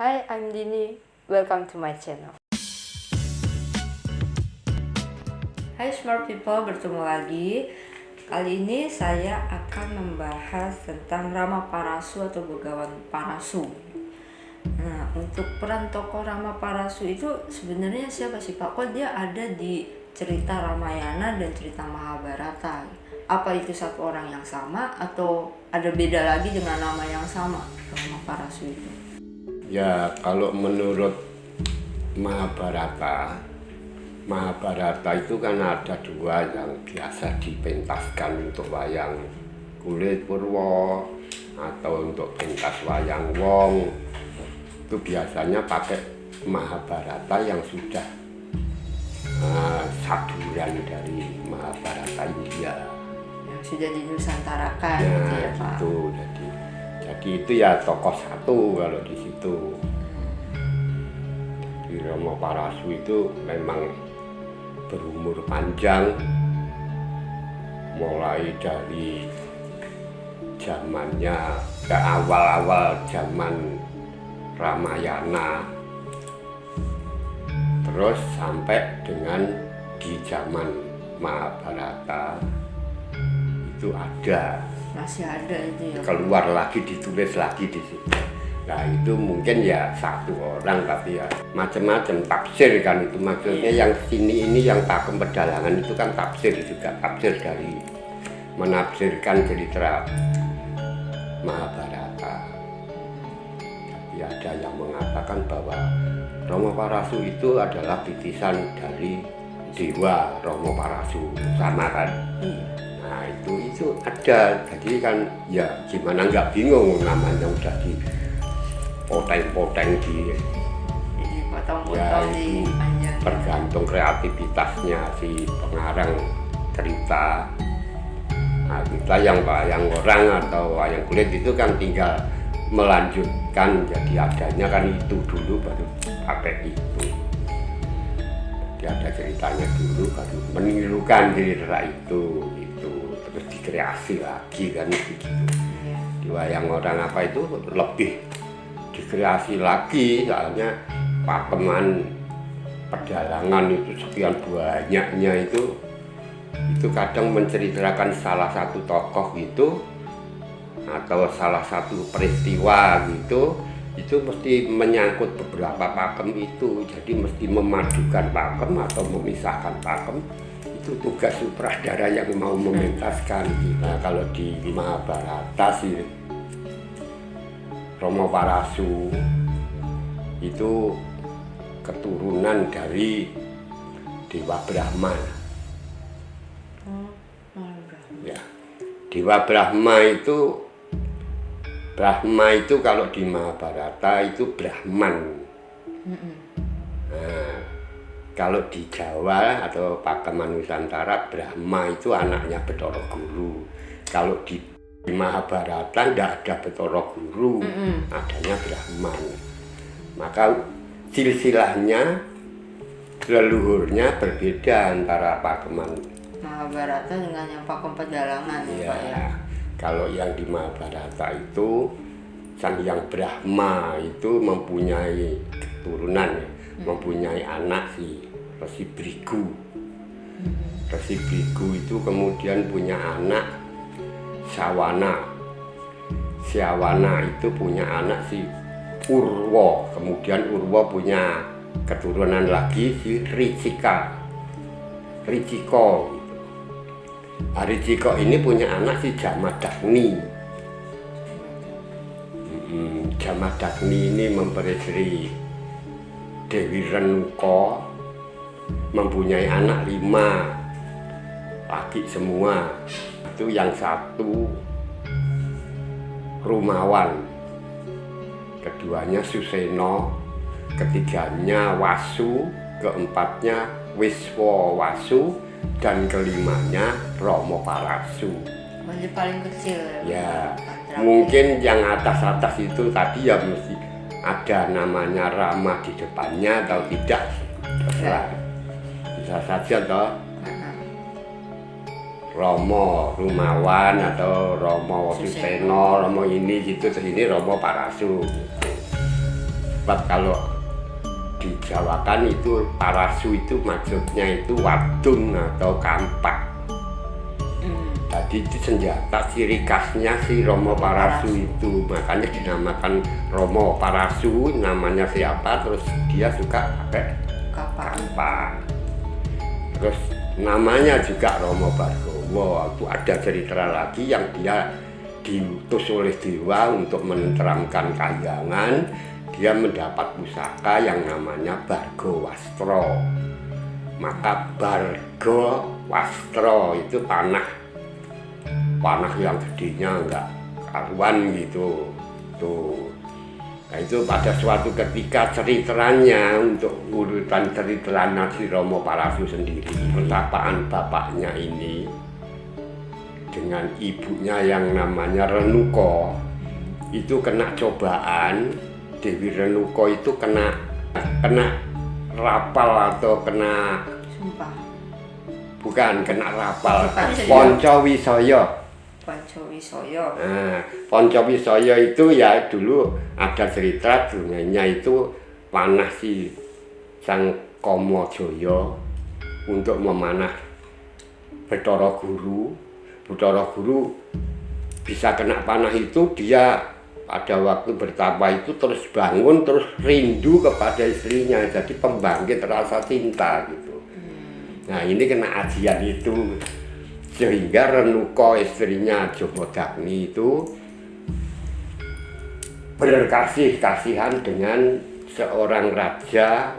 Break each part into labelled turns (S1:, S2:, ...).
S1: Hi, I'm Dini. Welcome to my channel. Hai smart people, bertemu lagi. Kali ini saya akan membahas tentang Rama Parasu atau Begawan Parasu. Nah, untuk peran tokoh Rama Parasu itu sebenarnya siapa sih Pak? Kok dia ada di cerita Ramayana dan cerita Mahabharata? Apa itu satu orang yang sama atau ada beda lagi dengan nama yang sama Rama Parasu itu?
S2: Ya, kalau menurut Mahabharata itu kan ada dua yang biasa dipentaskan untuk wayang kulit Purwo atau untuk pentas wayang wong. Itu biasanya pakai Mahabharata yang sudah saduran dari Mahabharata India.
S1: Yang sudah dinusantarakan
S2: Ya,
S1: gitu ya Pak.
S2: gitu. Jadi itu ya tokoh satu kalau di situ. Di Rama Parasu itu memang berumur panjang, mulai dari zamannya ke awal-awal zaman Ramayana, terus sampai dengan di zaman Mahabharata itu ada.
S1: Masih ada itu ya.
S2: Keluar lagi, ditulis lagi di situ. Nah itu mungkin ya satu orang, tapi ya macam-macam tafsir kan itu maksudnya. Yang sini ini yang Pakem Pedalangan itu kan tafsir juga, tafsir dari menafsirkan cerita Mahabharata. Tapi ada yang mengatakan bahwa Rama Parasu itu adalah titisan dari Dewa Rama Parasu, sama kan? Nah itu ada, jadi kan ya gimana nggak bingung, namanya udah di poteng-poteng di
S1: Potong-potong
S2: ya,
S1: di
S2: itu
S1: panjang.
S2: tergantung kreativitasnya si pengarang cerita. Nah kita yang wayang orang atau wayang kulit itu kan tinggal melanjutkan, jadi adanya kan itu dulu baru pakai itu. Jadi ada ceritanya dulu baru menirukan cerita itu gitu. Terus dikreasi lagi kan gitu. Di wayang orang apa itu lebih dikreasi lagi, soalnya pakeman pedalangan itu sekian banyaknya itu kadang menceritakan salah satu tokoh gitu atau salah satu peristiwa gitu, itu mesti menyangkut beberapa pakem itu, jadi mesti memadukan pakem atau memisahkan pakem. Itu tugas sutradara yang mau mementaskan. Nah kalau di Mahabharata sih Rama Parasu itu keturunan dari Dewa Brahma. Ya, Dewa Brahma itu kalau di Mahabharata itu Brahman. Nah, kalau di Jawa atau Pakeman Nusantara, Brahma itu anaknya Bathara Guru. Kalau di Mahabharata tidak ada Bathara Guru, adanya Brahman. Maka silsilahnya, leluhurnya berbeda antara Pakeman
S1: Mahabharata dengan yang Pakem Pedalangan ya Pak ya.
S2: Kalau yang di Mahabharata itu Sang Hyang Brahma itu mempunyai keturunan, mempunyai anak si Resi Brigu. Resi Brigu itu kemudian punya anak Sawana. Sawana itu punya anak si Urwa. Kemudian Urwa punya keturunan lagi si Ricika. Riciko. Riciko ini punya anak si Jamadagni. Jamadagni ini memperistri Dewi Renuka, mempunyai anak 5 laki semua. Itu yang satu Rumawan, keduanya Suseno, ketiganya Wasu, keempatnya Wiswawasu, dan kelimanya Rama Parasu.
S1: Ini paling kecil
S2: Ya, mungkin yang atas-atas itu tadi ya mesti ada namanya Rama di depannya atau tidak, terserah. Bisa saja toh Romo Rumawan atau Romo Suseno, Romo ini gitu, terus ini Rama Parasu gitu. Sebab kalau di Jawa kan itu parasu itu maksudnya itu wadung atau kampak. Jadi itu senjata ciri khasnya si Romo Parasu itu, makanya dinamakan Romo Parasu. Namanya siapa, terus dia suka pakai kampak. Terus namanya juga Romo Bargowo. Itu ada cerita lagi yang dia diutus oleh dewa untuk menenteramkan kahyangan. Dia mendapat pusaka yang namanya Bargo Wastro. Maka Bargo Wastro itu panah yang gedenya enggak karuan gitu tuh. Nah itu pada suatu ketika ceritanya, untuk urutan cerita si Romo Parasu sendiri, pertapaan bapaknya ini dengan ibunya yang namanya Renuko itu kena cobaan. Dewi Renuko itu kena rapal atau kena
S1: sumpah.
S2: Bukan kena rapal, Poncowisoyo. Nah, Poncowisoyo itu ya dulu ada cerita dulunya itu panah si Sang Komojoyo untuk memanah Bathara Guru. Bathara Guru bisa kena panah itu, dia pada waktu bertapa itu terus bangun, terus rindu kepada istrinya, jadi pembangkit rasa cinta gitu. Nah ini kena ajian itu, sehingga Renuko istrinya Jomodagni itu berkasih-kasihan dengan seorang raja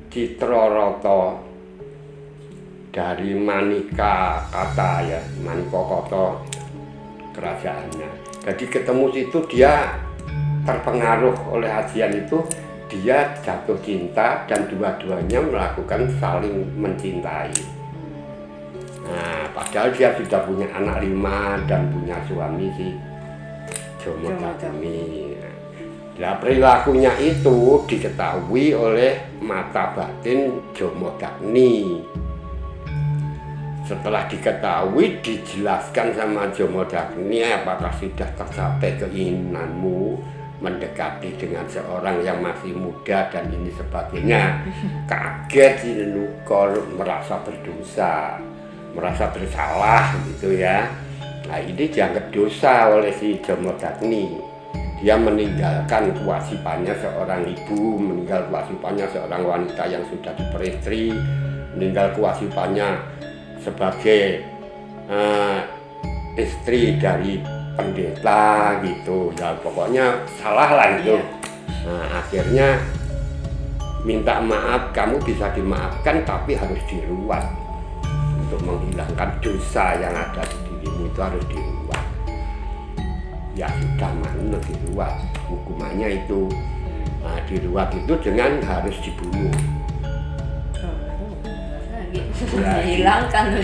S2: Citroroto dari Manika Kata ya, Manikokoto kerajaannya. Jadi ketemu situ dia terpengaruh oleh ajian itu, dia jatuh cinta dan dua-duanya melakukan saling mencintai. Nah, padahal dia sudah punya anak 5 dan punya suami si Jomodagni. Nah, perilakunya itu diketahui oleh mata batin Jomodagni. Setelah diketahui, dijelaskan sama Jomodagni, apakah sudah tercapai keinginanmu mendekati dengan seorang yang masih muda dan ini sebagainya. Kaget si Renuko, merasa berdosa, merasa bersalah gitu ya. Nah ini dianggap dosa oleh si Jomodagni. Dia meninggalkan kewajibannya seorang ibu, meninggal kewajibannya seorang wanita yang sudah diperistri, meninggal kewajibannya sebagai istri dari pendeta gitu ya, pokoknya salah lah itu. Nah akhirnya minta maaf, kamu bisa dimaafkan tapi harus diruat. Untuk menghilangkan dosa yang ada di dirimu itu harus diruat. Ya sudah, manut diruat, hukumannya itu. Nah diruat itu dengan harus dibunuh.
S1: Hilangkan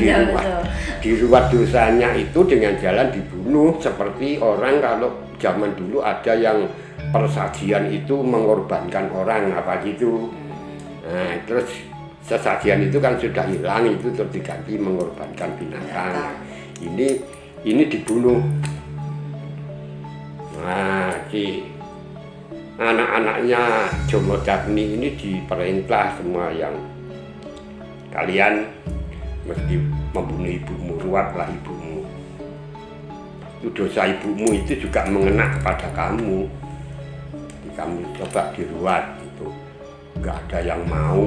S2: diruat dosanya itu dengan jalan dibunuh. Seperti orang kalau zaman dulu ada yang persajian itu mengorbankan orang apa gitu. Nah terus sesajian itu kan sudah hilang, itu terus diganti mengorbankan binatang. Ini dibunuh. Nah si anak-anaknya Jomodagni ini diperintah semua, yang kalian mesti membunuh ibumu, ruatlah ibumu. Itu dosa ibumu itu juga mengena kepada kamu. Jadi kamu coba diruat itu. Nggak ada yang mau,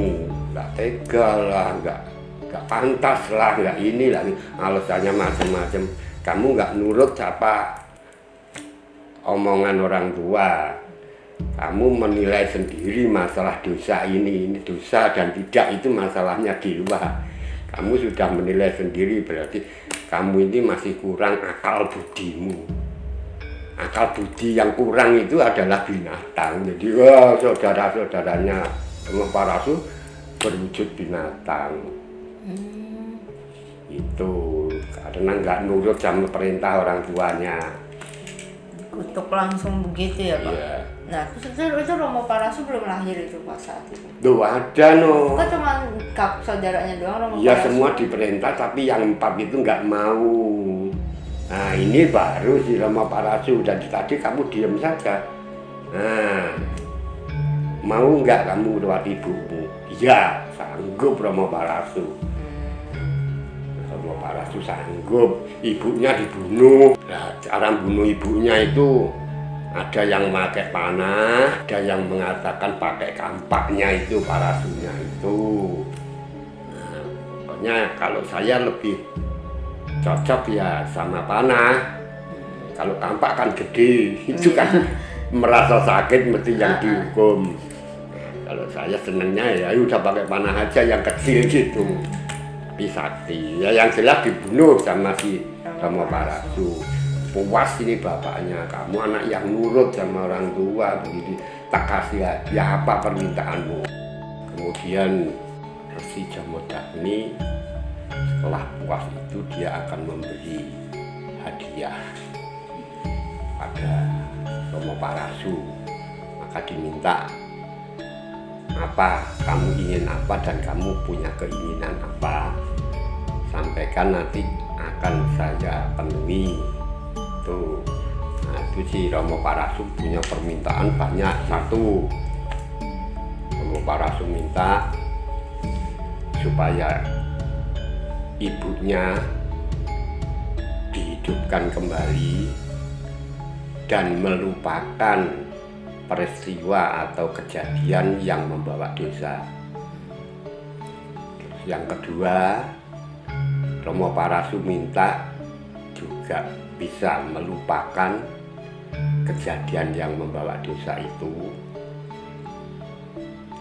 S2: nggak tega lah, nggak pantas lah, nggak ini lah. Alasannya macam-macam. Kamu nggak nurut apa omongan orang tua. Kamu menilai sendiri masalah dosa ini dosa dan tidak, itu masalahnya di luar. Kamu sudah menilai sendiri, berarti kamu ini masih kurang akal budimu. Akal budi yang kurang itu adalah binatang. Jadi wah, saudara-saudaranya Romo Parasu berwujud binatang. Itu karena nggak nurut sama perintah orang tuanya.
S1: Dikutuk langsung begitu ya Pak?
S2: Iya.
S1: Nah, itu Romo Parasu belum lahir itu pas saat itu?
S2: Duh, ada no.
S1: Bukan cuma saudaranya doang Romo
S2: Ya
S1: Parasu?
S2: semua diperintah, tapi yang 4 itu nggak mau. Nah ini baru si Romo Parasu, dan tadi kamu diam saja. Nah, mau nggak kamu rawat ibumu? Iya, sanggup Romo Parasu. Romo Parasu sanggup. Ibunya dibunuh. Nah, cara bunuh ibunya itu ada yang pakai panah, ada yang mengatakan pakai kampaknya itu, Parasunya itu. Nah, pokoknya kalau saya lebih cocok ya sama panah. Kalau kampak kan gede, itu kan merasa sakit mesti yang dihukum. Kalau saya senengnya ya udah pakai panah aja yang kecil gitu. Tapi sakti. Ya yang jelas dibunuh sama si Romo Parasu. Puas ini bapaknya, kamu anak yang nurut sama orang tua, begitu tak kasih hadiah apa permintaanmu. Kemudian Resi Jamodagni setelah puas itu dia akan memberi hadiah pada Romo Parasu. Maka diminta, apa kamu ingin apa dan kamu punya keinginan apa, sampaikan nanti akan saya penuhi. Tuh, nah itu si Romo Parasu punya permintaan banyak. Satu, Romo Parasu minta supaya ibunya dihidupkan kembali dan melupakan peristiwa atau kejadian yang membawa dosa. Yang kedua, Romo Parasu minta juga bisa melupakan kejadian yang membawa dosa itu,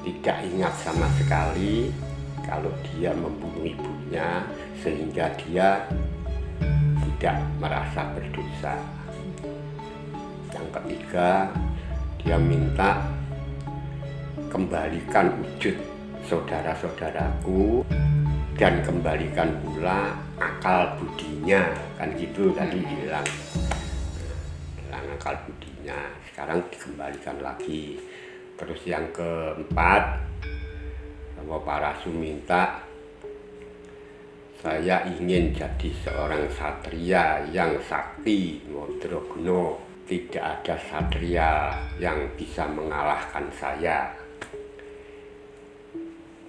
S2: tidak ingat sama sekali kalau dia membunuh ibunya, sehingga dia tidak merasa berdosa. Yang ketiga, dia minta kembalikan wujud saudara-saudaraku dan kembalikan pula akal budinya, kan gitu tadi bilang akal budinya, sekarang dikembalikan lagi. Terus yang keempat, Romo Parasu minta, saya ingin jadi seorang satria yang sakti Modrogno. Tidak ada satria yang bisa mengalahkan saya.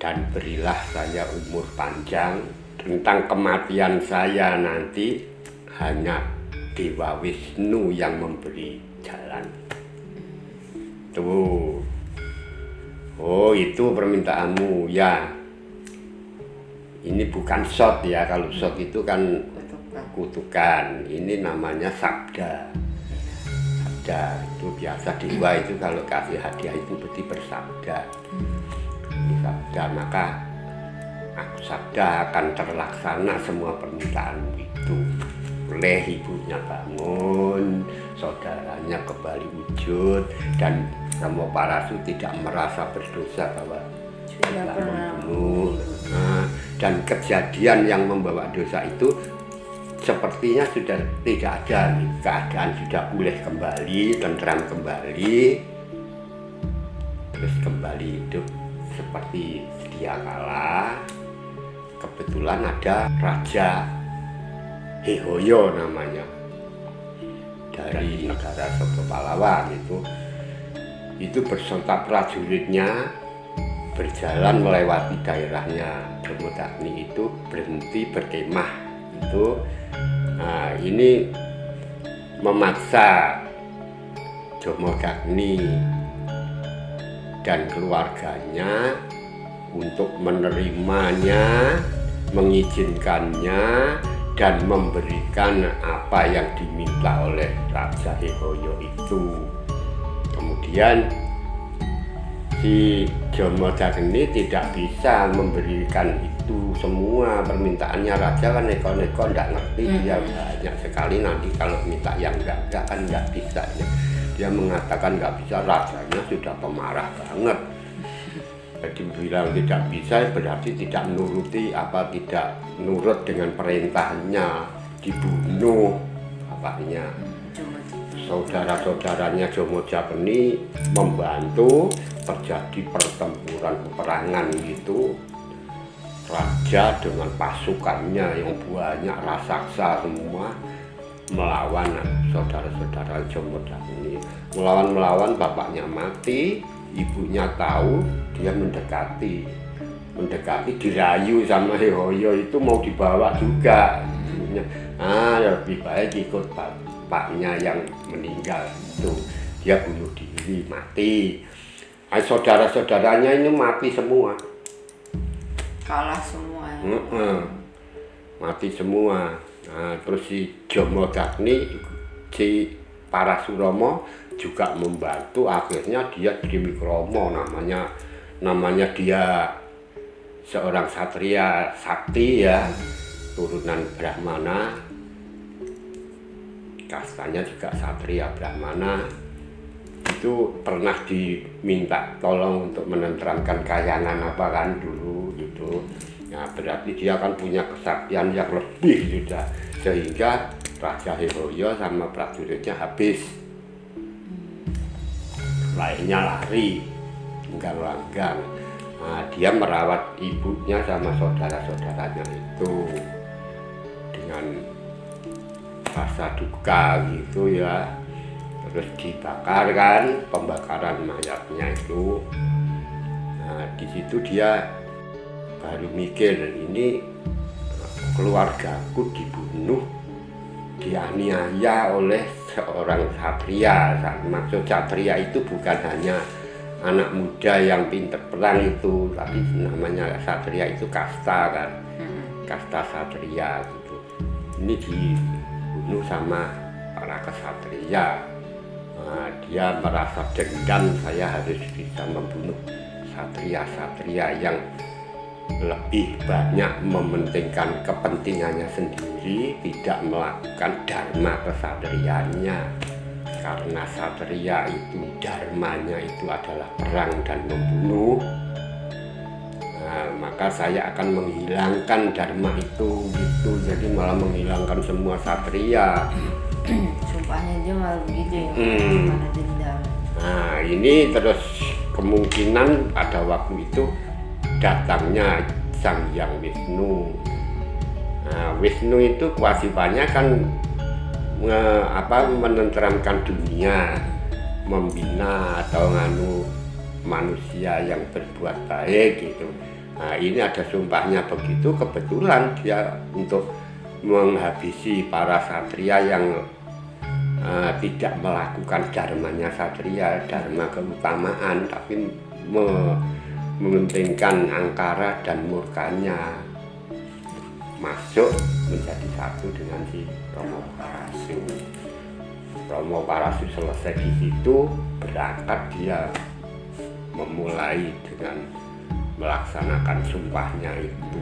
S2: Dan berilah saya umur panjang. Tentang kematian saya nanti hanya Dewa Wisnu yang memberi jalan. Tuh. Oh, itu permintaanmu ya. Ini bukan shot ya. Kalau shot itu kan kutukan. Ini namanya sabda. Itu biasa dewa itu kalau kasih hadiah itu berarti bersabda. Sabda, maka aku sabda akan terlaksana semua permintaanmu itu. Oleh ibunya bangun, saudaranya kembali wujud, dan Romo Parasu tidak merasa berdosa bahwa tidak membunuh. Nah, dan kejadian yang membawa dosa itu sepertinya sudah tidak ada, keadaan sudah pulih kembali, tenteram kembali, terus kembali hidup seperti sedia kala. Kebetulan ada Raja Hehoyo namanya, dari negara Soto Pallawa itu beserta prajuritnya berjalan melewati daerahnya Jamodagni itu, berhenti berkemah itu. Nah, ini memaksa Jamodagni dan keluarganya untuk menerimanya, mengizinkannya, dan memberikan apa yang diminta oleh Raja Hehoyo itu. Kemudian si Jamodagni tidak bisa memberikan itu semua permintaannya. Raja kan neko-neko nggak ngerti, dia banyak sekali, nanti kalau minta yang enggak kan nggak bisa. Dia mengatakan nggak bisa, rajanya sudah pemarah banget. Jadi bilang tidak bisa berarti tidak menuruti, tidak nurut dengan perintahnya, dibunuh bapaknya. Saudara-saudaranya Jamodagni membantu, terjadi pertempuran peperangan gitu. Raja dengan pasukannya yang banyak raksasa semua melawan saudara-saudara Jomodagni, melawan bapaknya mati, ibunya tahu, dia mendekati dirayu sama Hehoyo itu mau dibawa juga. Lebih baik ikut bapaknya yang meninggal itu, dia bunuh diri, mati. Saudara-saudaranya ini mati semua,
S1: kalah semua ya.
S2: Mati semua. Terus si Jomodagni, si Parasuromo juga membantu, akhirnya dia Trimikrama namanya dia seorang satria sakti ya, turunan Brahmana, kastanya juga satria Brahmana. Itu pernah diminta tolong untuk menenteramkan kayangan apa kan dulu gitu. Nah, berarti dia kan punya kesaktian yang lebih sudah, sehingga Raja Hehoyo sama prajuritnya habis, lainnya lari langgang. Nah, dia merawat ibunya sama saudara-saudaranya itu dengan rasa duka gitu ya. Terus dibakar kan, pembakaran mayatnya itu. Nah, di situ dia baru mikir, ini keluargaku dibunuh, dianiaya oleh seorang satria. Maksud satria itu bukan hanya anak muda yang pintar perang itu, tapi namanya satria itu kasta kan, kasta satria gitu. Ini dibunuh sama para kesatria. Nah, dia merasa dendam, saya harus bisa membunuh satria-satria yang lebih banyak mementingkan kepentingannya sendiri, tidak melakukan dharma kesatriaannya. Karena satria itu dharmanya itu adalah perang dan membunuh. Nah, maka saya akan menghilangkan dharma itu gitu, jadi malah menghilangkan semua satria.
S1: Sumpahnya dia malah begitu ya, karena dendam.
S2: Nah, ini terus kemungkinan pada waktu itu datangnya Sang Hyang Wisnu. Nah, Wisnu itu kewajibannya kan menenteramkan dunia, membina atau manusia yang berbuat baik gitu. Nah, ini ada sumpahnya begitu, kebetulan dia untuk menghabisi para satria yang tidak melakukan dharmanya satria, dharma keutamaan, tapi mementingkan angkara dan murkanya, masuk menjadi satu dengan si Romo Parasu. Romo Parasu selesai di situ, berangkat dia memulai dengan melaksanakan sumpahnya itu,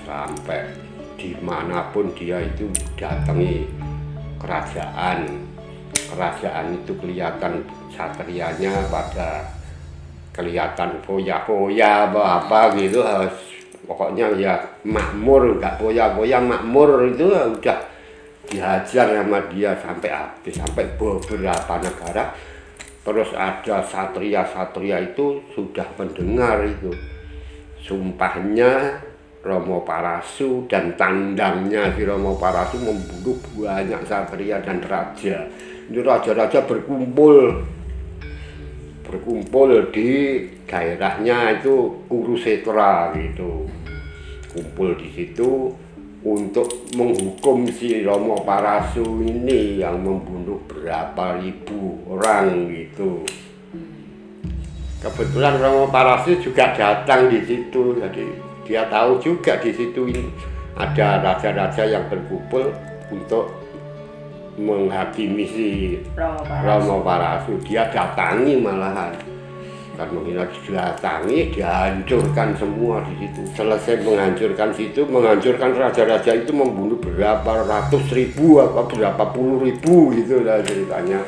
S2: sampai dimanapun dia itu datangi kerajaan itu kelihatan satrianya pada kelihatan foya-foya apa gitu, pokoknya ya makmur, nggak foya-foya, makmur itu udah dihajar sama dia sampai habis, sampai beberapa negara. Terus ada satria-satria itu sudah mendengar itu sumpahnya Romo Parasu dan tandangnya si Romo Parasu membunuh banyak satria dan raja. Ini raja-raja berkumpul di daerahnya itu Kurusetra gitu, kumpul di situ untuk menghukum si Romo Parasu ini yang membunuh berapa ribu orang gitu. Kebetulan Romo Parasu juga datang di situ, jadi dia tahu juga di situ ada raja-raja yang berkumpul untuk menghakimi si Romo Parasu. Dia datangi malahan, karena didatangi, dihancurkan semua di situ. Selesai menghancurkan situ, menghancurkan raja-raja itu, membunuh berapa ratus ribu apa berapa puluh ribu gitu lah ceritanya.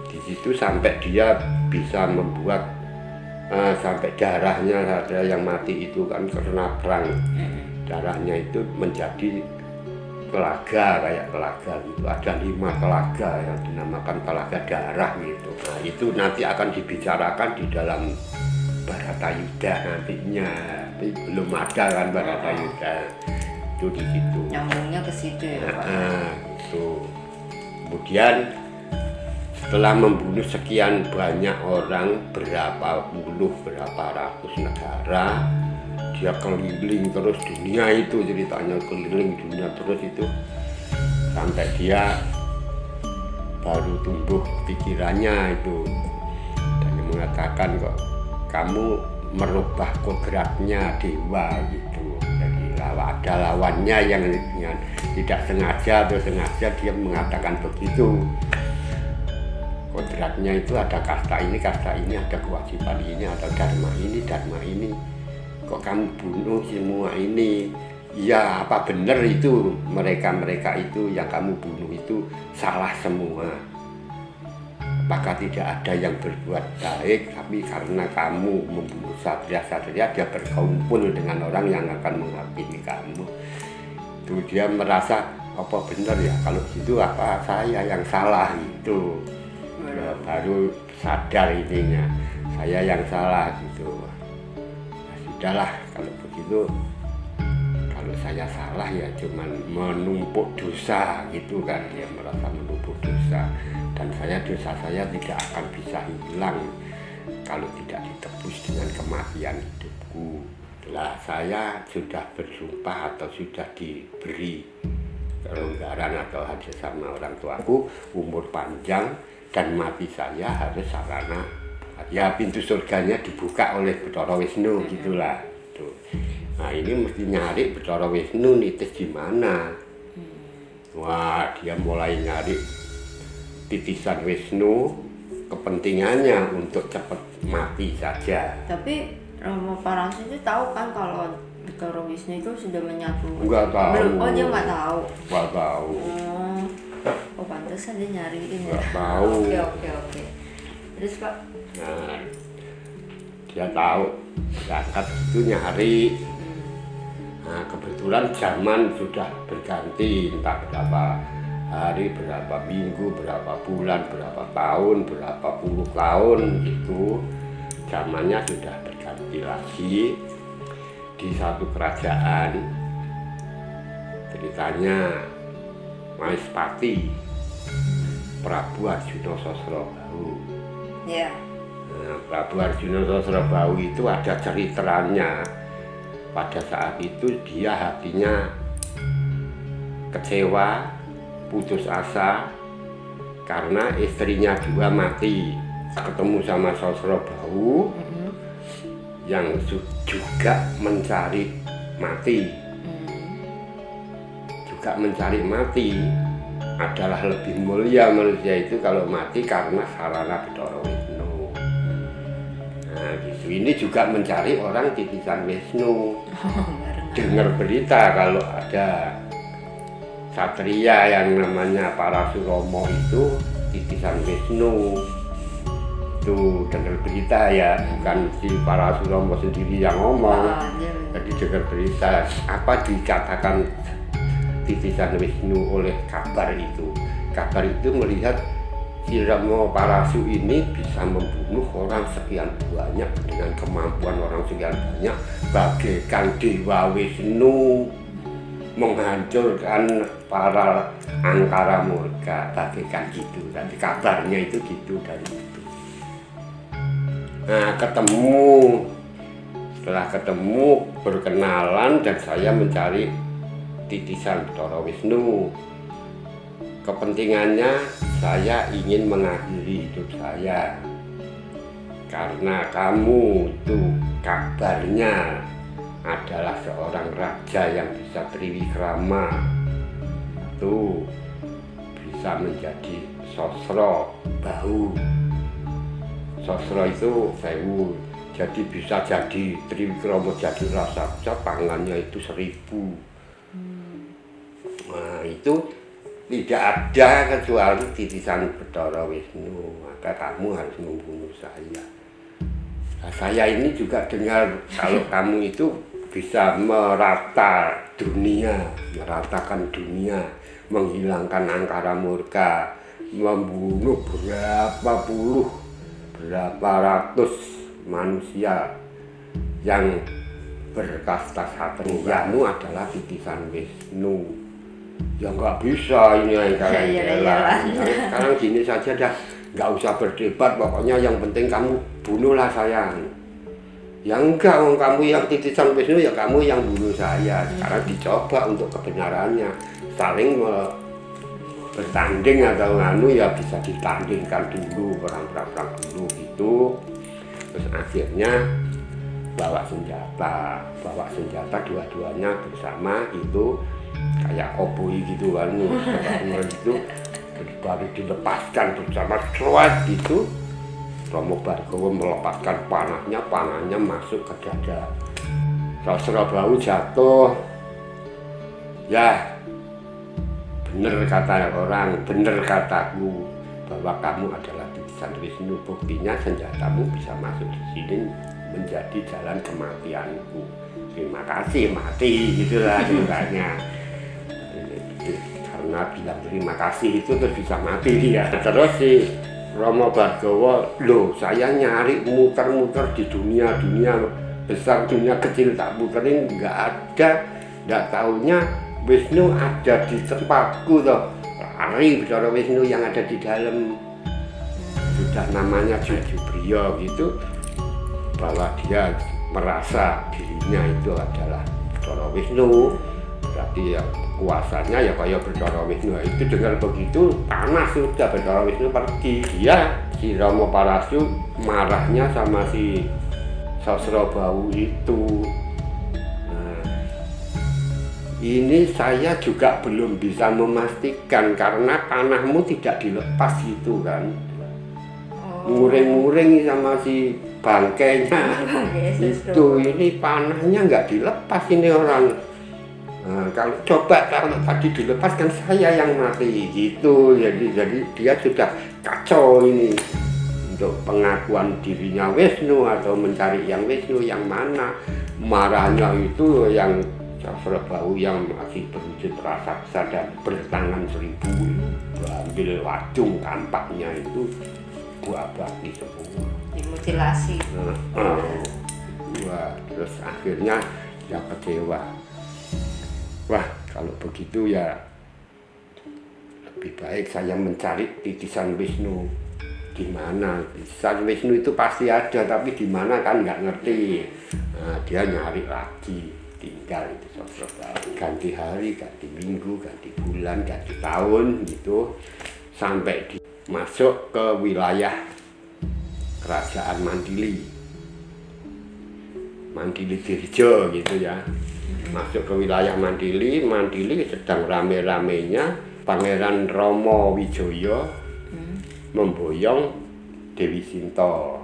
S2: Di situ sampai dia bisa membuat sampai darahnya ada yang mati itu kan karena perang, darahnya itu menjadi telaga, kayak telaga gitu. Ada 5 telaga yang dinamakan telaga darah gitu. Nah, itu nanti akan dibicarakan di dalam Bharatayuddha nantinya. Tapi belum ada kan Bharatayuddha itu di situ.
S1: Nyambungnya ke situ ya Pak.
S2: Tuh. Kemudian setelah membunuh sekian banyak orang, berapa puluh, berapa ratus negara, dia keliling terus dunia itu, ceritanya keliling dunia terus itu, sampai dia baru tumbuh pikirannya itu, dan dia mengatakan kok kamu merubah kodratnya dewa gitu. Jadi ada lawannya yang tidak sengaja atau sengaja dia mengatakan begitu. Kodratnya itu ada kasta ini, ada kewajiban ini, ada dharma ini. Kok kamu bunuh semua ini? Ya apa benar itu mereka itu yang kamu bunuh itu salah semua? Apakah tidak ada yang berbuat baik, tapi karena kamu membunuh satria dia berkumpul dengan orang yang akan menghakimi kamu. Itu dia merasa apa benar ya, kalau gitu apa saya yang salah itu. Ya, baru sadar ininya, saya yang salah gitu. Ya, sudahlah kalau begitu, kalau saya salah ya cuman menumpuk dosa gitu kan, dia merasa menumpuk dosa, dan dosa saya tidak akan bisa hilang kalau tidak ditebus dengan kematian hidupku. Lah saya sudah bersumpah atau sudah diberi kelonggaran atau hadiah sama orang tuaku, umur panjang dan mati saya harus sarana, ya pintu surganya dibuka oleh Bathara Wisnu gitulah. Tuh. Nah ini mesti nyari Bathara Wisnu nitis di mana. Wah dia mulai nyari titisan Wisnu, kepentingannya untuk cepat mati saja.
S1: Tapi Rama Parasu itu tahu kan kalau Bathara Wisnu itu sudah menyatu?
S2: Enggak tahu.
S1: Belum, oh dia nggak tahu.
S2: Enggak tahu.
S1: Oh pantesan dia nyariin ya.
S2: Enggak tahu.
S1: Oke. Terus Pak?
S2: Nah, dia tahu berangkat itu nyari. Nah kebetulan zaman sudah berganti, entah berapa hari, berapa minggu, berapa bulan, berapa tahun, berapa puluh tahun itu zamannya sudah berganti lagi. Di satu kerajaan, ceritanya Maespati Prabu Arjuna Sosrobahu.
S1: Ya.
S2: Nah, Prabu Arjuna Sosrobahu itu ada ceritanya. Pada saat itu dia hatinya kecewa, putus asa karena istrinya dua mati. Ketemu sama Sosrobahu yang juga mencari mati. Juga mencari mati adalah lebih mulia manusia itu kalau mati karena sarana Bathara Wisnu. Nah gitu, ini juga mencari orang titisan Wisnu. Dengar berita kalau ada satria yang namanya Parasuromo itu titisan Wisnu. Tuh dengar berita ya, bukan si Parasuromo sendiri yang ngomong. Jadi dengar berita apa dikatakan titisan Wisnu oleh kabar itu. Kabar itu melihat si Rama Parasu ini bisa membunuh orang sekian banyak dengan kemampuan orang sekian banyak, bagaikan Dewa Wisnu menghancurkan para angkara murka, bagaikan gitu. Jadi kabarnya itu gitu dari itu. Nah ketemu, setelah ketemu berkenalan dan saya mencari titisan Bathara Wisnu. Kepentingannya saya ingin mengakhiri hidup saya karena kamu itu kabarnya adalah seorang raja yang bisa triwikrama, tuh bisa menjadi Sosrobahu. Sosro itu sewu, jadi bisa jadi triwikrama, jadi raksasa, tangannya itu 1000. Nah itu tidak ada kecuali titisan Bathara Wisnu, maka kamu harus membunuh saya. Nah, saya ini juga dengar kalau kamu itu bisa meratakan dunia, menghilangkan angkara murka, membunuh berapa ratus manusia yang berkasta satriamu adalah titisan Wisnu. Ya nggak bisa ini yang kalian
S1: Jalan-jalan.
S2: Sekarang gini saja dah, nggak usah berdebat, pokoknya yang penting kamu bunuhlah saya. Ya enggak, kamu yang titisan Wisnu ya kamu yang bunuh saya. Sekarang dicoba untuk kebenarannya, saling bertanding atau ya bisa ditandingkan dulu, perang-perang dulu gitu. Terus akhirnya bawa senjata dua-duanya bersama gitu, kayak koboi gitu kan, itu baru dilepaskan bersama seruat gitu. Romo Bargowo melepaskan panahnya masuk ke dada Sosrobau, jatuh. Ya, bener kata orang, bener kataku bahwa kamu adalah titisan Wisnu. Buktinya senjatamu bisa masuk di sini menjadi jalan kematianku. Terima kasih, mati gitulah ceritanya. Karena bilang terima kasih itu terus bisa mati dia. Terus si Romo Bargowo, loh saya nyari muter-muter di dunia besar, dunia kecil tak muterin nggak ada, nggak taunya Wisnu ada di tempatku toh. Lari bicara Wisnu yang ada di dalam, sudah namanya Jujubrio gitu, bahwa dia merasa dirinya itu adalah Bathara Wisnu, berarti ya kuasanya ya kayak Bathara Wisnu. Itu dengan begitu panas sudah Bathara Wisnu pergi. Dia si Rama Parasu marahnya sama si Sosrobau itu. Nah, ini saya juga belum bisa memastikan karena panahmu tidak dilepas gitu kan. Muring-muring sama si bangkainya itu, ini panahnya nggak dilepas ini orang. Nah, kalau tadi dilepaskan saya yang mati gitu, jadi dia sudah kacau ini untuk pengakuan dirinya Wisnu atau mencari yang Wisnu yang mana. Marahnya itu yang Sosrobau yang masih berwujud raksasa dan bertangan 1000, ambil wajung tampaknya itu buah bagi semua,
S1: Dimutilasi.
S2: Wah, terus akhirnya dia kecewa. Wah, kalau begitu ya lebih baik saya mencari titisan Wisnu. Di mana titisan Wisnu itu pasti ada, tapi di mana kan nggak ngerti. Nah, dia nyari lagi, tinggal itu Sosrobau. Ganti hari, ganti minggu, ganti bulan, ganti tahun gitu, sampai masuk ke wilayah kerajaan Mandili Dirjo gitu ya. Masuk ke wilayah Mandili sedang rame-ramenya Pangeran Rama Wijaya memboyong Dewi Sinta.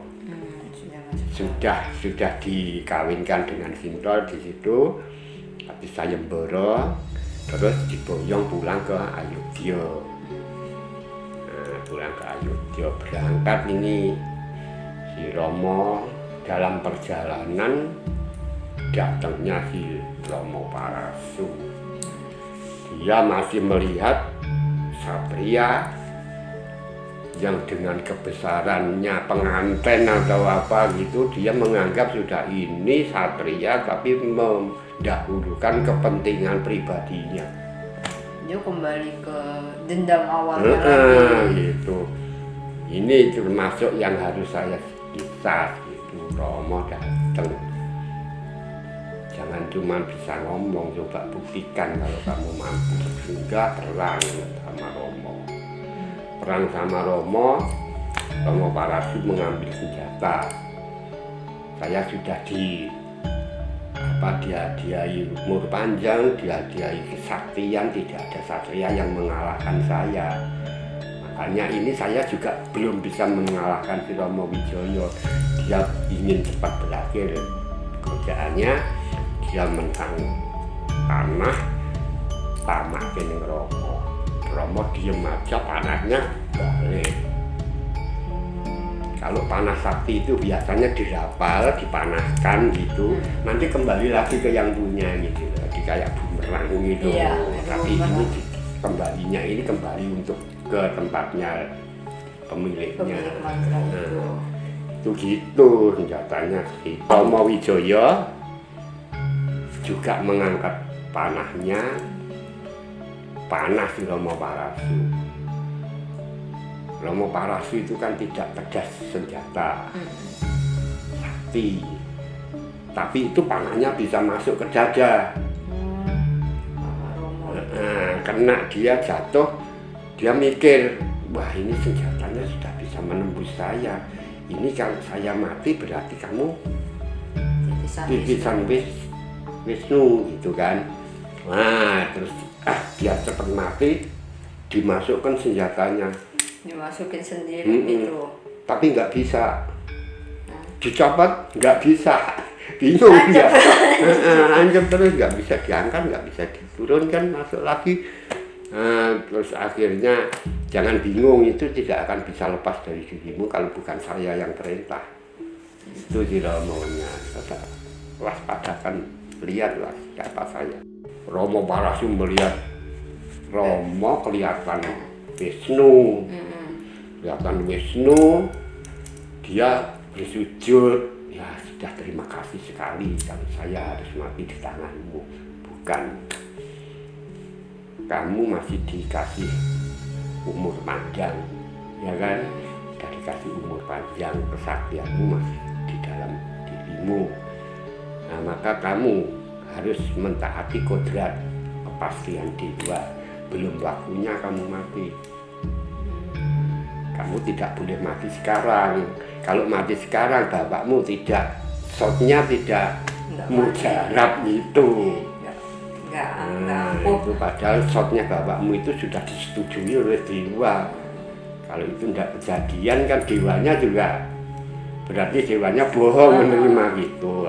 S2: Sudah dikawinkan dengan Sinta di situ, habis sayembara terus diboyong pulang ke Ayodhya. Pulang ke Ayodhya, berangkat ini si Romo. Dalam perjalanan datangnya si Romo Parasu, dia masih melihat satria yang dengan kebesarannya pengantin atau apa gitu, dia menganggap sudah ini satria tapi mendahulukan kepentingan pribadinya.
S1: Dia kembali ke dendam awalnya lagi.
S2: Gitu. Ini termasuk yang harus saya kisah gitu. Romo datang, jangan cuma bisa ngomong, coba buktikan kalau kamu mampu. Sehingga perang sama Romo. Romo Parasu mengambil senjata. Saya sudah dihadiahi umur panjang, dihadiahi kesaktian, tidak ada satria yang mengalahkan saya. Makanya ini saya juga belum bisa mengalahkan si Romo Wijaya. Dia ingin cepat berakhir kerjaannya, dia menang tanah tamak kening Romo diem aja, panahnya balik. Kalau panah sakti itu biasanya dirapal, dipanahkan gitu, nanti kembali lagi ke yang punya gitu, jadi kayak bumerang gitu.
S1: Iya,
S2: tapi ini kembalinya ini kembali untuk ke tempatnya pemiliknya. Itu gitu senjatanya. Si Romo Wijaya juga mengangkat panahnya, panas si Rama Parasu. Rama Parasu itu kan tidak pedas senjata, sakti. Tapi itu panahnya bisa masuk ke dada. Kena dia jatuh, dia mikir, wah ini senjatanya sudah bisa menembus saya. Ini kalau saya mati berarti kamu titisan Wisnu gitu kan. Nah terus dia cepat mati, dimasukkan senjatanya.
S1: Dimasukin sendiri gitu.
S2: Tapi nggak bisa, dicopot nggak bisa. Bingung dia, ancam terus nggak bisa diangkat, nggak bisa diturunkan, masuk lagi. Terus akhirnya jangan bingung, itu tidak akan bisa lepas dari dirimu kalau bukan saya yang perintah. Itu si Romonya, waspadakan, lihatlah siapa saya. Rama Parasu melihat Romo kelihatan Wisnu, kelihatan Wisnu, dia bersujud. Ya sudah, terima kasih sekali kalau saya harus mati di tanganmu. Bukan, kamu masih dikasih umur panjang, ya kan? Sudah dikasih umur panjang, kesaktianmu masih di dalam dirimu. Nah maka kamu harus mentaati kodrat kepastian dewa. Belum waktunya kamu mati. Kamu tidak boleh mati sekarang. Kalau mati sekarang bapakmu tidak, shotnya tidak mujarab gitu. Itu padahal shotnya bapakmu itu sudah disetujui oleh dewa. Kalau itu tidak kejadian kan dewanya juga, berarti dewanya bohong menerima gitu.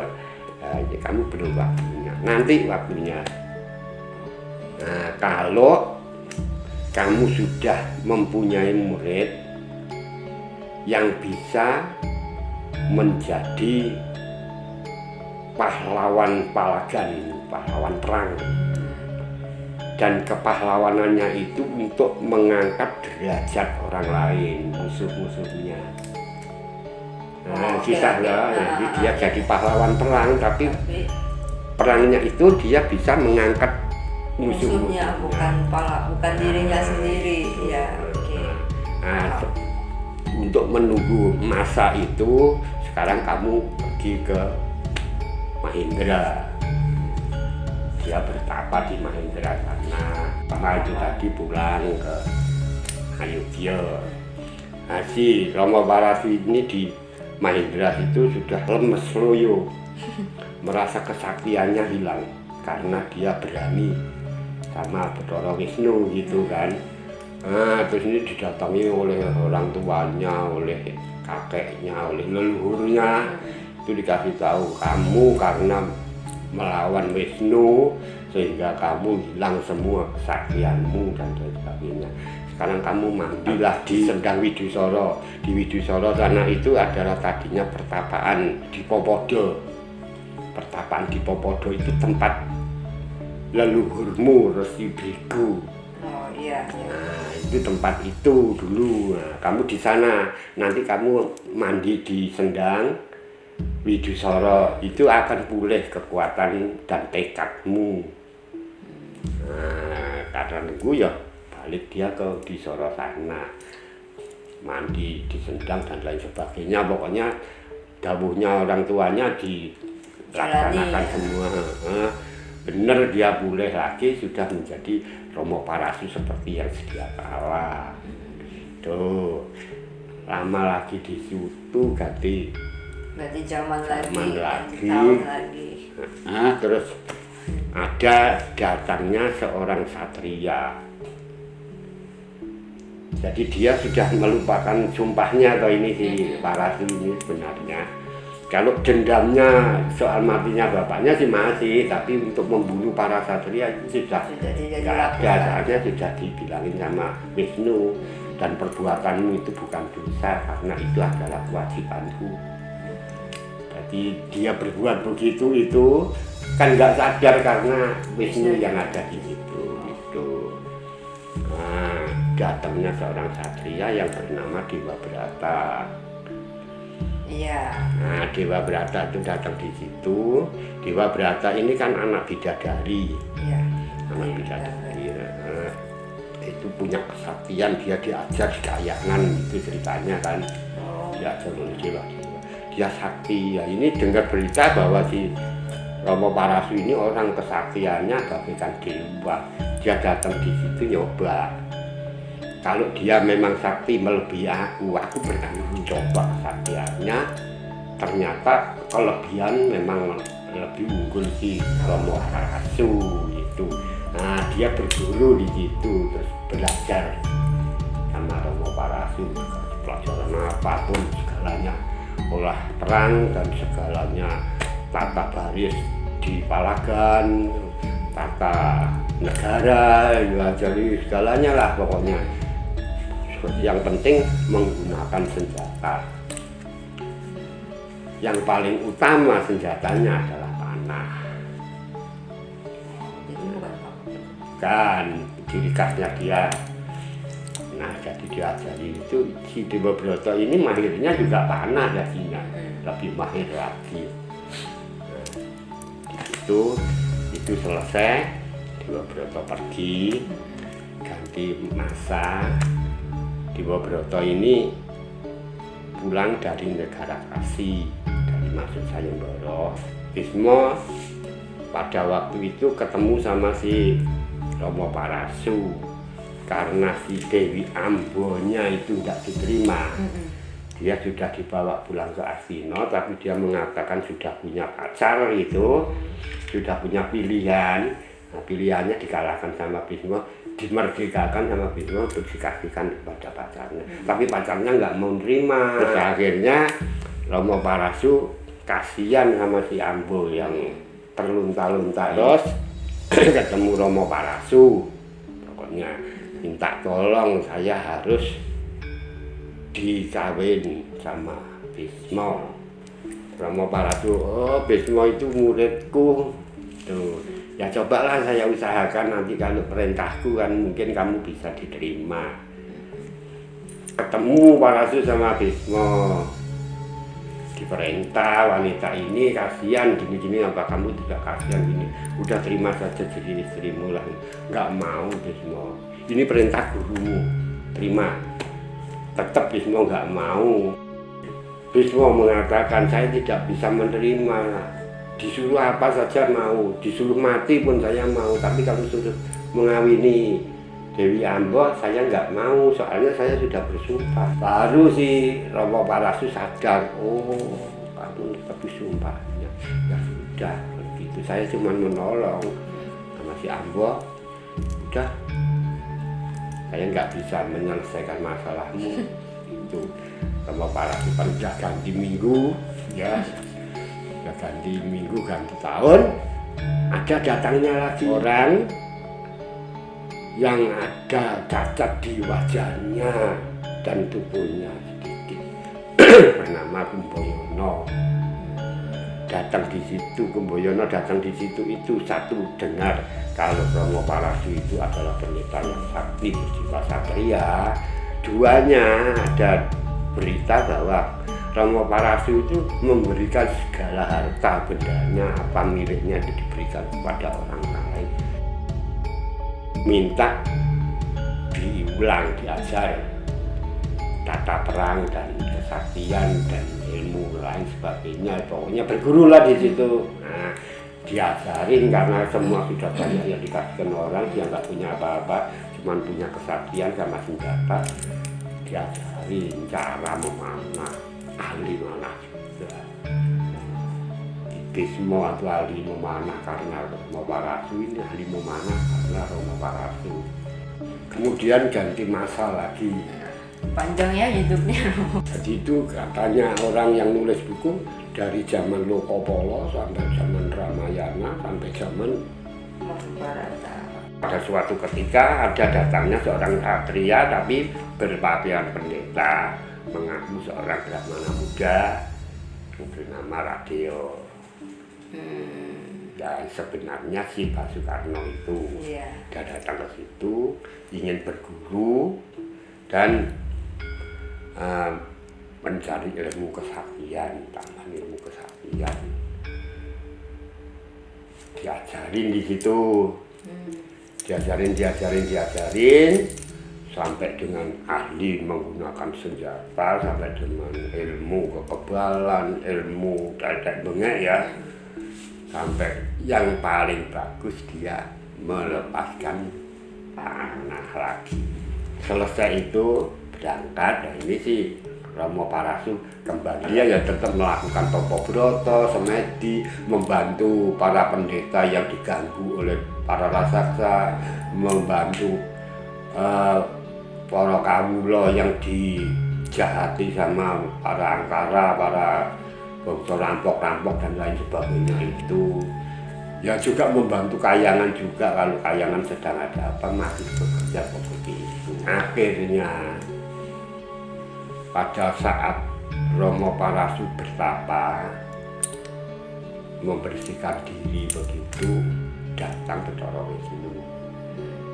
S2: Nah, kamu belum waktunya, nanti waktunya. Nah kalau kamu sudah mempunyai murid yang bisa menjadi pahlawan palagan, pahlawan perang, dan kepahlawanannya itu untuk mengangkat derajat orang lain, musuh-musuhnya. Nah, kisah lah, jadi dia jadi pahlawan perang, tapi perangnya itu dia bisa mengangkat musuhnya,
S1: bukan dirinya sendiri. Ya, oke.
S2: Nah, untuk menunggu masa itu, sekarang kamu pergi ke Mahindra. Dia bertapa di Mahindra sana. Sama itu tadi pulang ke Ayodhya. Nah, si Rama Parasu ini di Mahindra itu sudah lemes loyo, merasa kesaktiannya hilang karena dia berani sama Bathara Wisnu gitu kan. Nah, terus ini didatangi oleh orang tuanya, oleh kakeknya, oleh leluhurnya. Itu dikasih tahu, kamu karena melawan Wisnu sehingga kamu hilang semua kesaktianmu dan sebagainya. Sekarang kamu mandilah di Sendang Widusara. Di Widusara sana itu adalah tadinya pertapaan di Popodo. Pertapaan di Popodo itu tempat leluhurmu Resi Brigu.
S1: Oh iya.
S2: Nah, itu tempat itu dulu. Nah, kamu di sana. Nanti kamu mandi di Sendang Widusara, itu akan pulih kekuatan dan tekadmu. Nah, karena nunggu ya balik dia ke Widusara sana, mandi di Sendang dan lain sebagainya. Pokoknya dawuhnya orang tuanya dilaksanakan semua. Benar, dia pulih lagi, sudah menjadi Rama Parasu seperti yang sedia kala. Tuh, lama lagi di situ ganti
S1: zaman lagi.
S2: Tahun lagi. Nah, terus ada datangnya seorang satria. Jadi dia sudah melupakan sumpahnya atau ini si Parasu ini sebenarnya. Kalau dendamnya soal matinya bapaknya sih masih, tapi untuk membunuh para satria itu sudah tidak ada, soalnya sudah dibilangin sama Wisnu, dan perbuatanmu itu bukan dosa karena itu adalah kewajibanku. Jadi dia berbuat begitu itu kan nggak sadar karena Wisnu yang ada di situ. Gitu. Nah, datangnya seorang satria yang bernama Dewa Brata.
S1: Iya.
S2: Nah, Dewa Brata itu datang di situ. Dewa Brata ini kan anak bidadari.
S1: Iya.
S2: Anak bidadari. itu punya kesaktian, dia diajar di kayangan itu ceritanya kan. Diajar oleh dewa, dia sakti. Ya ini dengar berita bahwa si Rama Parasu ini orang kesaktiannya bagaikan dewa. Dia datang di situ nyoba. Kalau dia memang sakti melebihi aku berani mencoba kesaktiannya. Ternyata kelebihan memang lebih unggul si Rama Parasu itu. Nah dia berguru di situ terus belajar sama Rama Parasu. Pelajaran apapun segalanya, olah perang dan segalanya, tata baris di palagan, tata negara, ya, jadi segalanya lah pokoknya. Yang penting menggunakan senjata. Yang paling utama senjatanya adalah panah.
S1: Jadi bukan pakai.
S2: Kan ciri khasnya dia. Nah jadi diajari itu si Dewa Broto ini mahirnya juga panah jadinya, lebih mahir lagi. Nah, itu selesai, Dewa Broto pergi ganti masa. Dewa Broto ini pulang dari negara Kasi, dari Masuk Sayembara. Bisma pada waktu itu ketemu sama si Rama Parasu. Karena si Dewi Ambonya itu tidak diterima, dia sudah dibawa pulang ke Astina, tapi dia mengatakan sudah punya pacar itu, sudah punya pilihan. Nah, pilihannya dikalahkan sama Bisma, dimerdekakan sama Bisma untuk dikasihkan kepada pacarnya. Tapi pacarnya nggak mau nerima. Terus akhirnya Rama Parasu kasihan sama si Ambo yang terlunta-lunta. Terus ketemu Rama Parasu, pokoknya minta tolong saya harus dikawin sama Bisma. Rama Parasu, oh Bisma itu muridku tuh. Ya cobalah saya usahakan, nanti kalau perintahku kan mungkin kamu bisa diterima. Ketemu Parasu sama Bisma, diperintah wanita ini kasihan gini-gini, apa kamu tidak kasihan gini, udah terima saja jadi istrimu lah. Nggak mau Bisma, ini perintah gurumu, terima. Tetap Bisma nggak mau. Bisma mengatakan saya tidak bisa menerima, disuruh apa saja mau, disuruh mati pun saya mau, tapi kalau suruh mengawini Dewi Ambo saya nggak mau, soalnya saya sudah bersumpah. Baru si Rama Parasu sadar, oh kamu tapi sumpahnya. Ya sudah, begitu saya cuma menolong sama si Ambo, udah saya nggak bisa menyelesaikan masalahmu. Itu Rama Parasu kan udah ganti minggu, ya udah ganti minggu, ganti tahun, ada datangnya lagi orang yang ada cacat di wajahnya dan tubuhnya sedikit, bernama Kumboyono. Datang di situ, Kumboyono datang di situ itu satu dengar kalau Rama Parasu itu adalah pendeta yang sakti berjiwa satria. Duanya ada berita bahwa Rama Parasu itu memberikan segala harta bendanya, apa miliknya itu diberikan kepada orang lain. Minta diulang, diajar tata perang dan kesaktian dan ilmu lain sebagainya, pokoknya bergurulah di situ. Nah, diajarin karena semua sudah banyak yang dikasihkan orang, dia nggak punya apa-apa, cuma punya kesaktian sama senjata. Diajarin cara memanah, ahli manah juga. Bisma atau ahli memanah karena Rama Parasu ini ahli memanah karena Rama Parasu. Kemudian ganti masa lagi.
S1: Panjang ya hidupnya.
S2: Jadi itu katanya orang yang nulis buku dari zaman Lokopolo sampai zaman Ramayana sampai zaman
S1: Mahabharata.
S2: pada suatu ketika ada datangnya seorang satria tapi berpakaian pendeta, mengaku seorang brahmana muda bernama Radeo. Dan sebenarnya si Basukarno itu dia datang ke situ ingin berguru dan mencari ilmu kesaktian, tambahan ilmu kesaktian. Diajarin di situ, diajarin. sampai dengan ahli menggunakan senjata, sampai dengan ilmu kekebalan, ilmu tetek bengek ya, sampai yang paling bagus dia melepaskan panah lagi. Selesai itu berangkat, nah ini sih Romo Parasu kembali dia ya tetap melakukan Topo Broto, semedi, membantu para pendeta yang diganggu oleh para raksasa, membantu para kawula yang dijahati sama para angkara, para bangsa rampok-rampok dan lain sebagainya itu. Ya juga membantu kayangan juga, kalau kayangan sedang ada apa masih bekerja seperti itu. Akhirnya pada saat Romo Parasu bertapa membersihkan diri begitu, datang Bathara Wisnu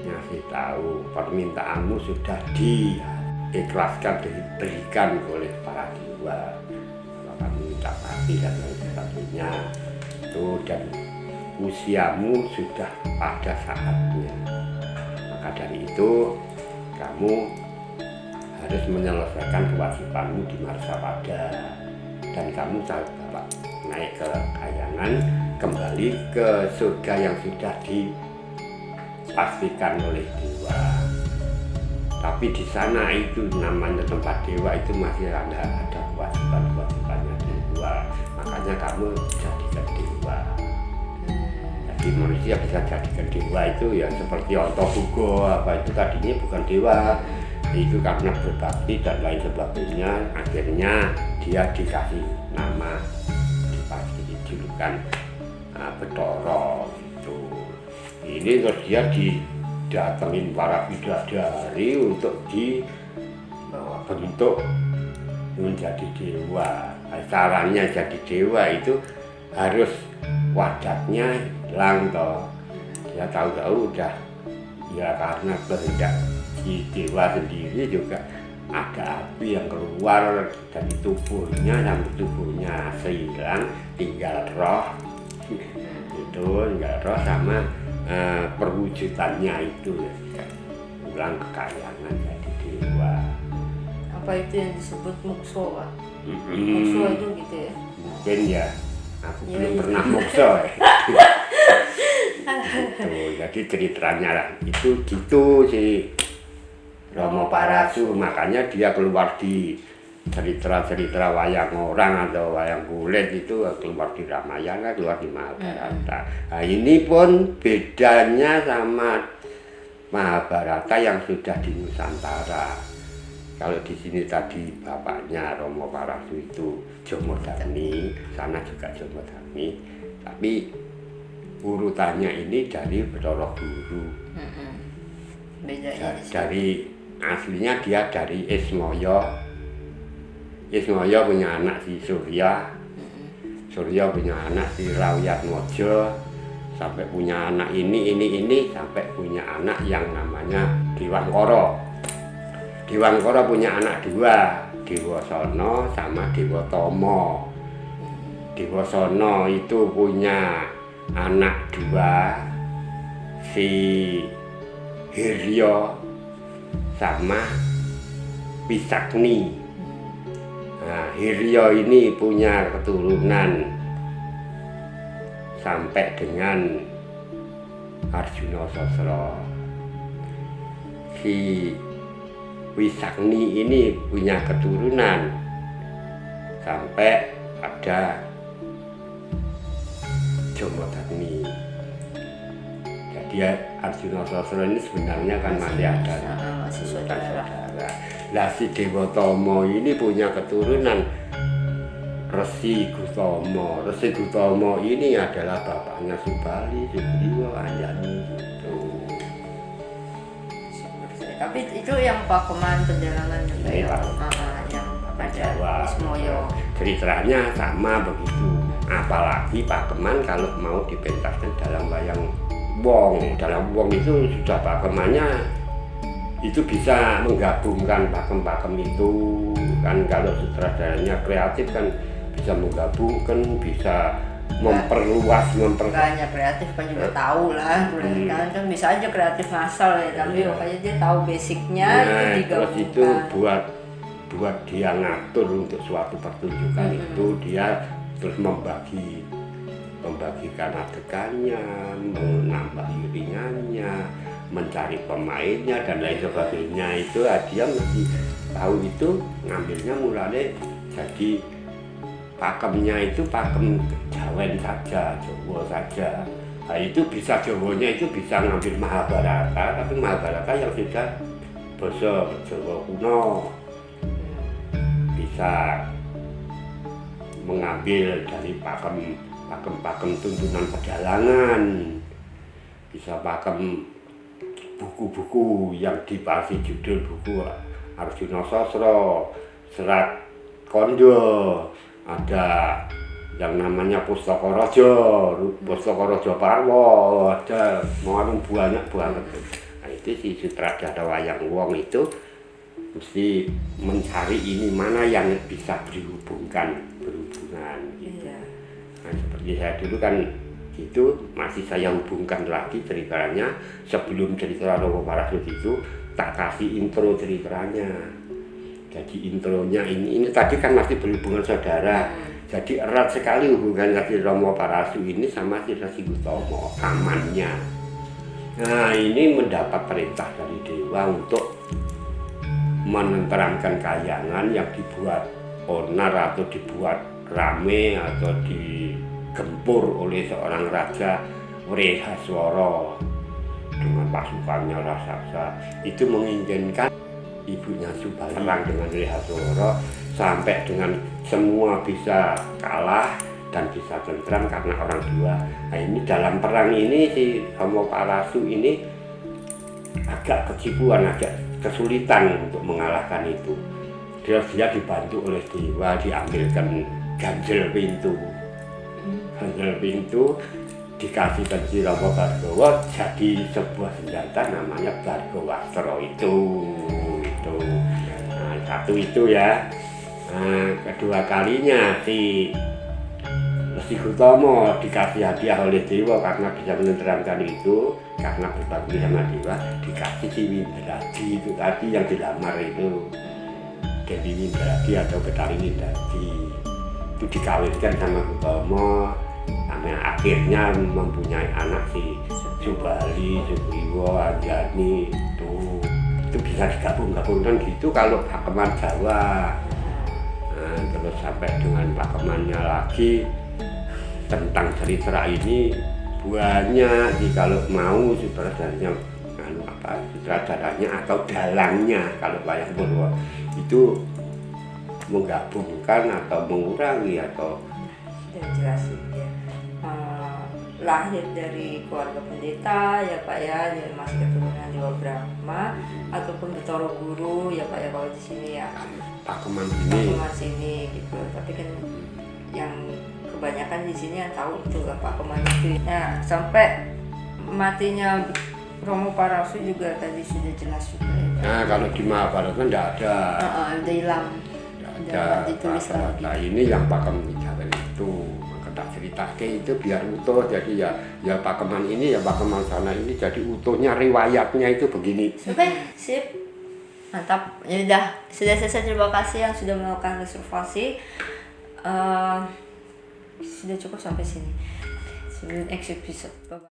S2: ngasih tahu permintaanmu sudah diikhlaskan, diberikan oleh para dewa, kalau kamu minta mati dan lain sebagainya itu, dan usiamu sudah pada saatnya. Maka dari itu kamu harus menyelesaikan kewajibanmu di Marsapada, dan kamu bawa naik ke kayangan, kembali ke surga yang sudah dipastikan oleh dewa. Tapi di sana itu namanya tempat dewa, itu masih ada kewajiban-kewajibannya dewa. Makanya kamu jadikan dewa. Jadi manusia bisa jadikan dewa itu ya seperti Ontobugo apa itu tadinya bukan dewa. Itu karena berbakti dan lain sebagainya, akhirnya dia dikasih nama, dikasih julukan Bathara itu. Ini terus dia didatengin para bidadari untuk dibentuk menjadi dewa. Caranya jadi dewa itu harus wadatnya hilang toh. Dia tahu-tahu udah ya karena kehendak si dewa sendiri juga ada api yang keluar dari tubuhnya, sampai tubuhnya hilang, tinggal roh itu, tinggal roh sama perwujudannya itu ya, pulang ke kayangan jadi dewa.
S1: Apa itu yang disebut mukso, Pak? Mukso itu gitu ya?
S2: Mungkin ya, aku
S1: Ya,
S2: belum
S1: itu.
S2: pernah mukso ya. Jadi ceritanya lah itu gitu sih Romo Parasu, makanya dia keluar di cerita-cerita wayang orang atau wayang kulit itu keluar di Ramayana, keluar di Mahabharata. Nah, ini pun bedanya sama Mahabharata yang sudah di Nusantara. Kalau di sini tadi bapaknya Romo Parasu itu Jomodharmi, sana juga Jomodharmi, tapi urutannya ini dari Bathara Guru.
S1: Bedanya
S2: Dari aslinya dia dari Ismaya. Ismaya punya anak si Surya. Surya punya anak si Rauyatmaja, sampai punya anak ini sampai punya anak yang namanya Dewangkara. Dewangkara punya anak dua, Dewasana sama Dewatama. Dewasana itu punya anak dua, si Hirya sama Pisakni. Nah, Hirya ini punya keturunan sampai dengan Arjuna Sasra. Si Pisakni ini punya keturunan sampai ada Jomodharmi. Jadi Arjuna Sasra ini sebenarnya kan masih ada
S1: masih saudara.
S2: Lah si Dewatama ini punya keturunan Resi Gutama. Resi Gutama ini adalah bapaknya Subali, Subriyo, Anjani gitu.
S1: Tapi itu yang Pakeman Penjalangan juga
S2: Ini
S1: ya?
S2: Pak.
S1: Yang pada
S2: Jawa.
S1: Ismoyo.
S2: Ceritanya sama begitu. Apalagi Pakeman kalau mau dipentaskan dalam wayang wong. Dalam wong itu sudah pakemannya itu bisa menggabungkan pakem-pakem itu kan. Kalau sutradaranya kreatif kan bisa menggabungkan, bisa memperluas
S1: Nggak hanya kreatif kan juga tahu lah, kan bisa aja kreatif ngasal ya, tapi pokoknya dia tahu basicnya itu
S2: terus
S1: digabungkan.
S2: itu buat dia ngatur untuk suatu pertunjukan itu dia terus membagikan adegannya, menambah iringannya, mencari pemainnya dan lain sebagainya. Itu dia mesti tahu itu, ngambilnya mulanya jadi pakemnya itu pakem Jawen saja, Jawa saja. Nah, itu bisa Jawanya itu bisa ngambil Mahabharata, tapi Mahabharata yang sudah basa Jawa kuno. Bisa mengambil dari pakem tuntunan pedalangan, bisa pakem buku-buku yang dibahas judul buku Arjuna Sastra, Serat Kondo, ada yang namanya Pustaka Raja Parwa, ada banyak banget. Nah, itu si sutradara wayang wong itu mesti mencari ini mana yang bisa berhubungan gitu. Nah, seperti saya dulu kan itu masih saya hubungkan lagi ceritanya sebelum cerita Rama Parasut itu tak kasih intro ceritanya. Jadi intronya ini tadi kan masih berhubungan saudara. Jadi erat sekali hubungan dari Rama Parasut ini sama si Resi Gutama, pamannya. Nah, ini mendapat perintah dari dewa untuk menenteramkan kayangan yang dibuat onar atau dibuat rame atau digempur oleh seorang raja Wrehaswara dengan pasukannya raksasa. Itu menginginkan ibunya Subali perang dengan Wrehaswara sampai dengan semua bisa kalah dan bisa tentram karena orang dua. Nah, ini dalam perang ini si Rama Parasut ini agak kejipuan, agak kesulitan untuk mengalahkan itu. Dia dibantu oleh dewa, diambilkan ganjel pintu. Ganjel pintu dikasihkan si Rama Bhargawa, jadi sebuah senjata namanya Bhargawastra itu. Nah, satu itu ya. Nah, kedua kalinya si Resi Gutama dikasih hadiah oleh dewa karena bisa menenteramkan itu, karena berbakti sama dewa, dikasih si Windradi itu tadi yang dilamar itu, Dewi Windradi atau Betari Windradi itu dikawinkan sama Gutama, sampai akhirnya mempunyai anak si Subali, Sugriwa, Anjani itu bisa digabung-gabungkan gitu kalau pakeman Jawa. Nah, terus sampai dengan pakemannya lagi tentang cerita ini banyak sih, kalau mau sutradaranya atau dalangnya kalau wayang Purwa itu menggabungkan atau mengurangi atau
S1: sudah jelasin ya. Lahir dari keluarga pendeta ya Pak ya, dari masih keturunan Dewa Brahma ataupun Betara Guru ya Pak ya kalau di sini ya.
S2: pakeman
S1: Sini gitu. Tapi kan yang kebanyakan di sini yang tahu itu lah pakeman itu. Nah, sampai matinya Rama Parasut juga tadi sudah jelas juga ya.
S2: Nah, kalau di Mahabharata enggak ada.
S1: Udah hilang.
S2: Udah
S1: ditulis lagi.
S2: Nah, ini yang pakem Jawa itu. Maka cerita itu biar utuh, jadi ya pakeman ini ya pakeman sana ini jadi utuhnya riwayatnya itu begini.
S1: Oke, sip. Mantap. Ya sudah selesai. Terima kasih yang sudah melakukan reservasi. Sudah cukup sampai sini. Sebelum next episode. Bye-bye.